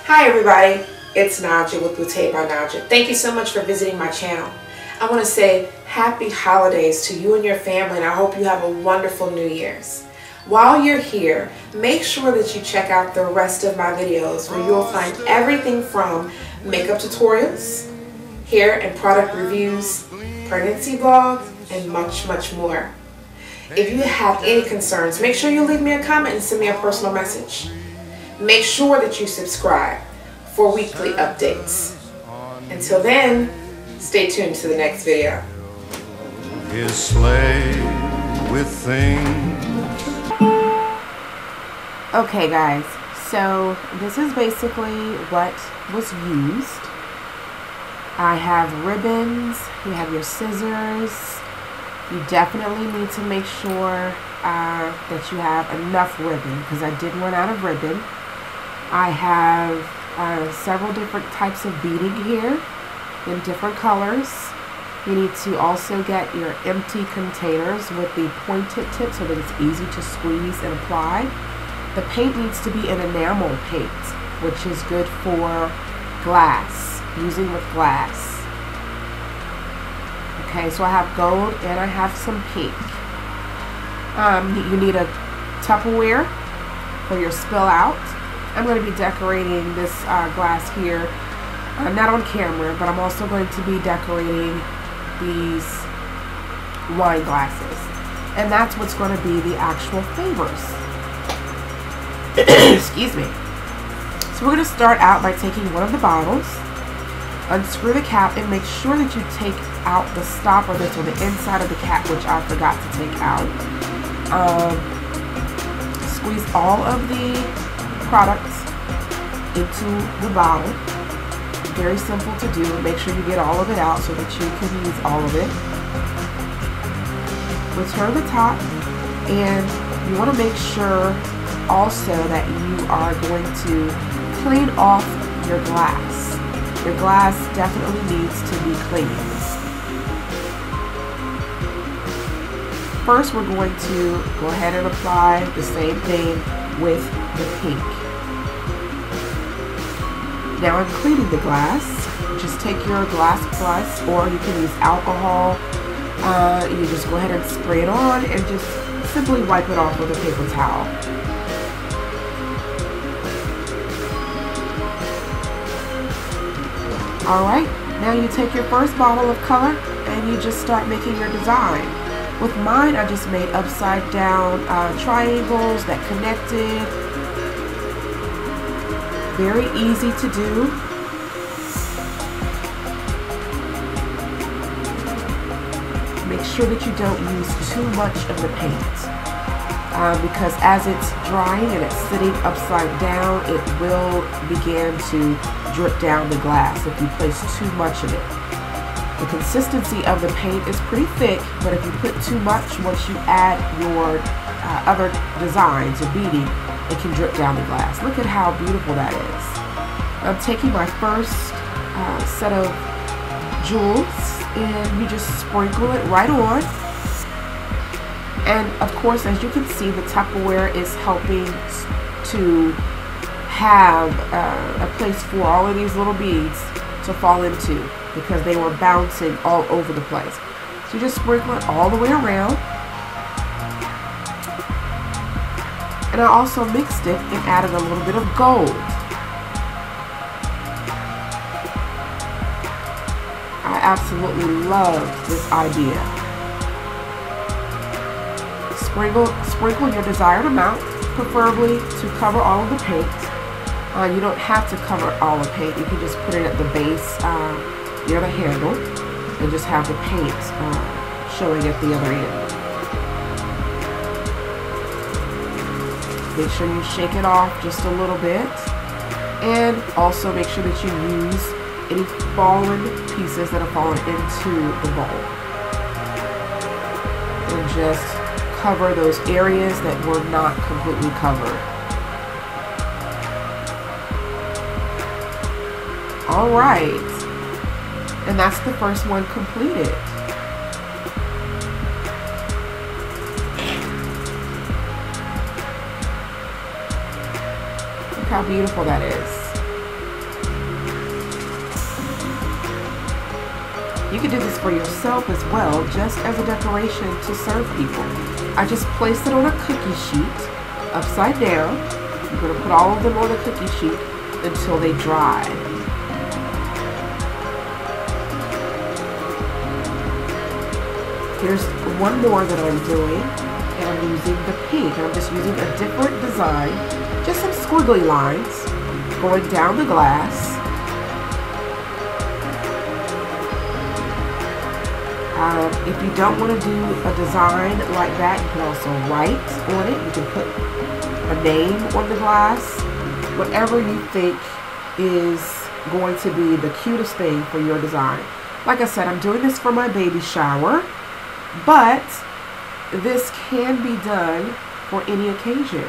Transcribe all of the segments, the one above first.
Hi everybody, it's Naja with Boutte by Naja. Thank you so much for visiting my channel. I want to say happy holidays to you and your family, and I hope you have a wonderful New Year's. While you're here, make sure that you check out the rest of my videos where you'll find everything from makeup tutorials, hair and product reviews, pregnancy vlogs, and much, much more. If you have any concerns, make sure you leave me a comment and send me a personal message. Make sure that you subscribe for weekly updates. Until then, stay tuned to the next video. His sleigh with things. Okay guys, so this is basically what was used. I have ribbons, you have your scissors. You definitely need to make sure that you have enough ribbon because I did run out of ribbon. I have several different types of beading here in different colors. You need to also get your empty containers with the pointed tip so that it's easy to squeeze and apply. The paint needs to be an enamel paint, which is good for glass, using with glass. Okay, so I have gold and I have some pink. You need a Tupperware for your spill out. I'm going to be decorating this glass here, not on camera, but I'm also going to be decorating these wine glasses. And that's what's going to be the actual favors. Excuse me. So we're going to start out by taking one of the bottles, unscrew the cap, and make sure that you take out the stopper that's on the inside of the cap, which I forgot to take out. Squeeze all of the products into the bottle. Very simple to do. Make sure you get all of it out so that you can use all of it. Return the top, and you want to make sure also that you are going to clean off your glass. Your glass definitely needs to be cleaned. First, we're going to go ahead and apply the same thing with the pink. Now I'm cleaning the glass. Just take your glass plus, or you can use alcohol. You just go ahead and spray it on and just simply wipe it off with a paper towel. Alright, now you take your first bottle of color and you just start making your design. With mine, I just made upside down triangles that connected. Very easy to do. Make sure that you don't use too much of the paint because as it's drying and it's sitting upside down, it will begin to drip down the glass if you place too much of it. The consistency of the paint is pretty thick, but if you put too much, once you add your other designs or beading, it can drip down the glass. Look at how beautiful that is. I'm taking my first set of jewels and you just sprinkle it right on. And of course, as you can see, the Tupperware is helping to have a place for all of these little beads to fall into because they were bouncing all over the place. So you just sprinkle it all the way around. And I also mixed it and added a little bit of gold. I absolutely love this idea. Sprinkle your desired amount, preferably to cover all of the paint. You don't have to cover all the paint. You can just put it at the base near the handle and just have the paint showing at the other end. Make sure you shake it off just a little bit, and also make sure that you use any fallen pieces that have fallen into the bowl. And just cover those areas that were not completely covered. Alright, and that's the first one completed. Look how beautiful that is. You can do this for yourself as well, just as a decoration to serve people. I just placed it on a cookie sheet, upside down. I'm going to put all of them on the cookie sheet until they dry. Here's one more that I'm doing, and I'm using the pink. I'm just using a different design, just some squiggly lines going down the glass. If you don't want to do a design like that, you can also write on it. You can put a name on the glass, whatever you think is going to be the cutest thing for your design. Like I said, I'm doing this for my baby shower, but this can be done for any occasion.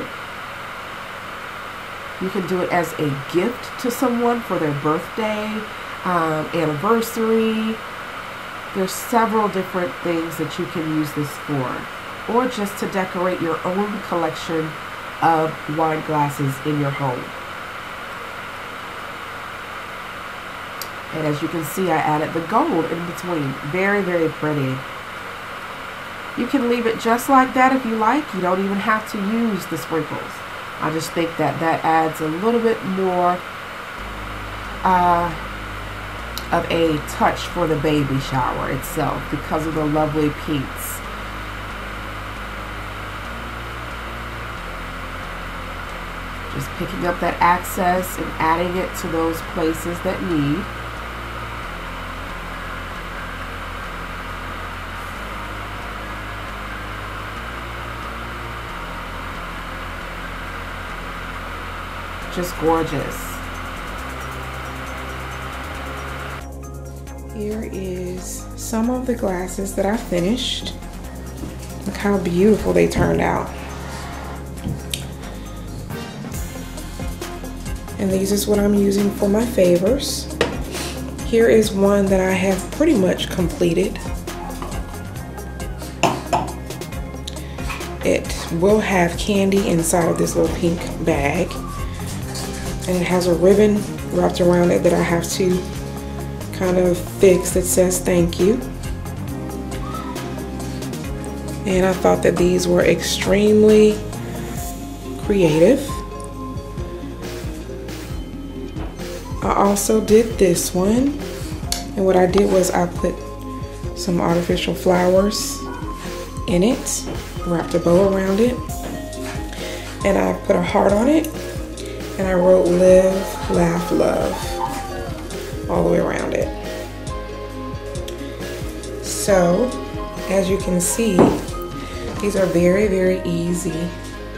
You can do it as a gift to someone for their birthday, anniversary. There's several different things that you can use this for, or just to decorate your own collection of wine glasses in your home. And as you can see, I added the gold in between. Very, very pretty. You can leave it just like that if you like. You don't even have to use the sprinkles. I just think that that adds a little bit more of a touch for the baby shower itself because of the lovely pinks. Just picking up that access and adding it to those places that need. Just gorgeous. Here is some of the glasses that I finished. Look how beautiful they turned out. And these is what I'm using for my favors. Here is one that I have pretty much completed. It will have candy inside of this little pink bag. And it has a ribbon wrapped around it that I have to kind of fix that says thank you. And I thought that these were extremely creative. I also did this one, and what I did was I put some artificial flowers in it, wrapped a bow around it, and I put a heart on it, and I wrote live, laugh, love all the way around it. So as you can see, these are very, very easy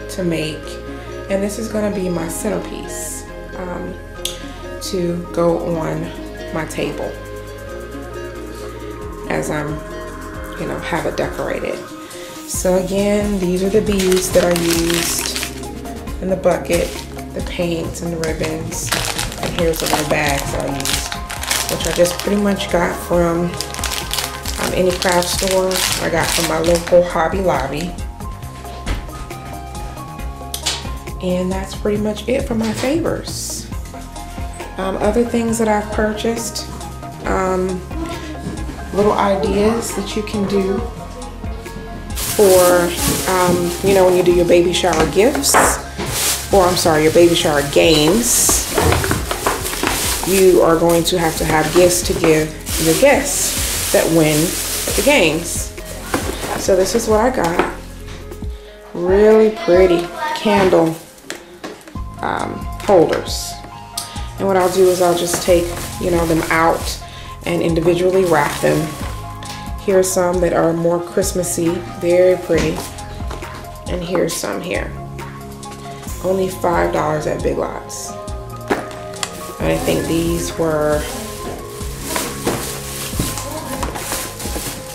to make, and this is going to be my centerpiece to go on my table as I'm, have it decorated. So again, these are the beads that I used in the bucket, the paints and the ribbons, and here's the little bags that I used, which I just pretty much got from any craft store. I got from my local Hobby Lobby. And that's pretty much it for my favors. Other things that I've purchased, little ideas that you can do for, when you do your baby shower gifts, or I'm sorry, your baby shower games. You are going to have gifts to give your guests that win the games. So this is what I got. Really pretty candle holders. And what I'll do is I'll just take, them out and individually wrap them. Here's some that are more Christmassy, very pretty. And here's some here. Only $5 at Big Lots. And I think these were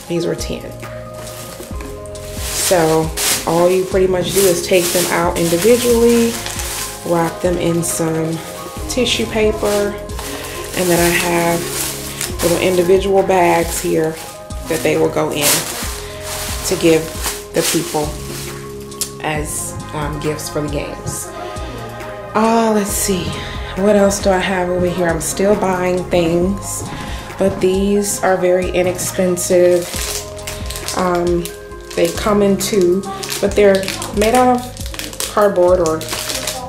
10. So all you pretty much do is take them out individually, wrap them in some tissue paper, and then I have little individual bags here that they will go in to give the people as gifts for the games. Let's see, what else do I have over here? I'm still buying things. but these are very inexpensive. They come in two, but they're made out of cardboard or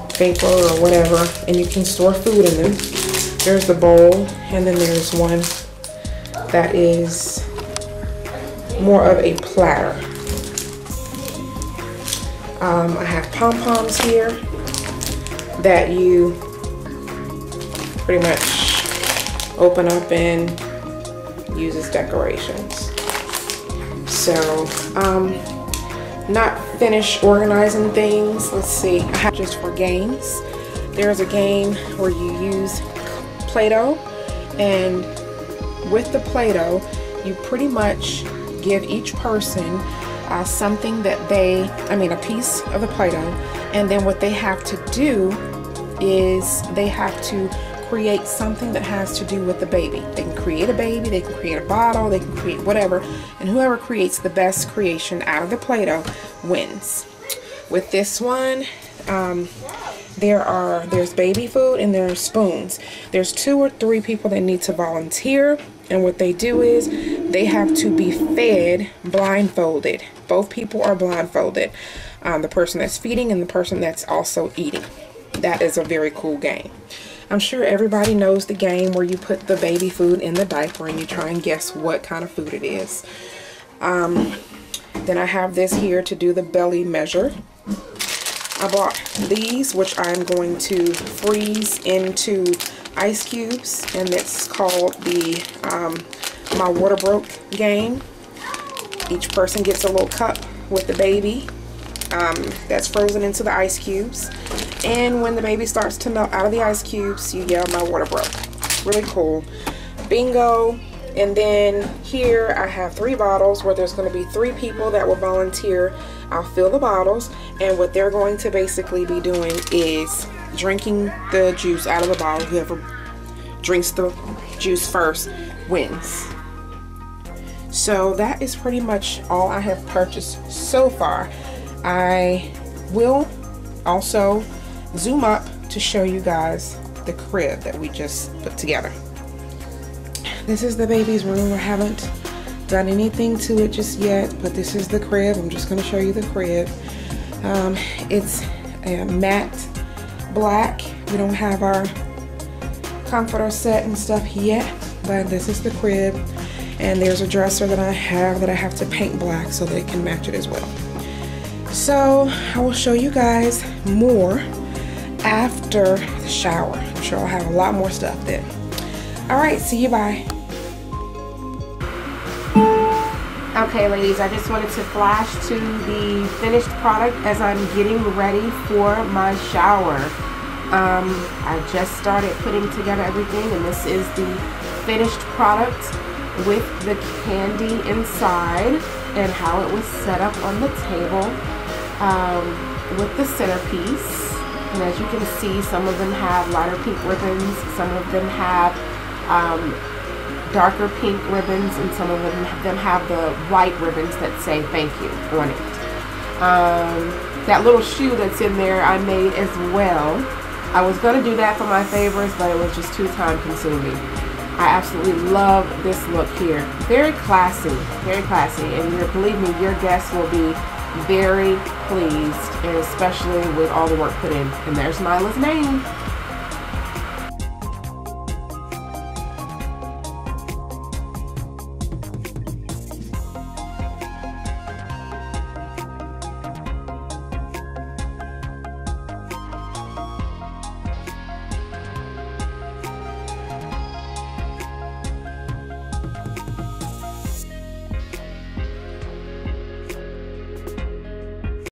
paper or whatever, and you can store food in them. There's the bowl, and then there's one that is more of a platter. I have pom-poms here that you pretty much open up and use as decorations. So, not finished organizing things. Let's see, I have just for games. There's a game where you use Play-Doh, and with the Play-Doh, you pretty much give each person something that a piece of the Play-Doh, and then what they have to do is they have to create something that has to do with the baby. They can create a baby, they can create a bottle, they can create whatever, and whoever creates the best creation out of the Play-Doh wins. With this one, there's baby food and there's spoons. There's 2 or 3 people that need to volunteer, and what they do is they have to be fed blindfolded. Both people are blindfolded. The person that's feeding and the person that's also eating. That is a very cool game. I'm sure everybody knows the game where you put the baby food in the diaper and you try and guess what kind of food it is. Then I have this here to do the belly measure. I bought these, which I'm going to freeze into ice cubes, and it's called the My Water Broke game. Each person gets a little cup with the baby that's frozen into the ice cubes, and when the baby starts to melt out of the ice cubes, you yell, "My water broke." Really cool. Bingo. And then here I have 3 bottles where there's going to be 3 people that will volunteer. I'll fill the bottles, and what they're going to basically be doing is drinking the juice out of the bottle. Whoever drinks the juice first wins. So that is pretty much all I have purchased so far. I will also zoom up to show you guys the crib that we just put together. This is the baby's room. I haven't done anything to it just yet, but this is the crib. I'm just going to show you the crib. It's a matte black. We don't have our comforter set and stuff yet, but this is the crib. And there's a dresser that I have to paint black so that it can match it as well. So I will show you guys more after the shower. I'm sure I'll have a lot more stuff then. All right, see you, bye. Okay, ladies, I just wanted to flash to the finished product as I'm getting ready for my shower. I just started putting together everything, and this is the finished product with the candy inside and how it was set up on the table with the centerpiece. And as you can see, some of them have lighter pink ribbons, some of them have darker pink ribbons, and some of them have the white ribbons that say thank you on it. That little shoe that's in there I made as well. I was going to do that for my favorites, but it was just too time consuming. I absolutely love this look here. Very classy, and believe me, your guests will be very pleased, and especially with all the work put in. And there's Nyla's name.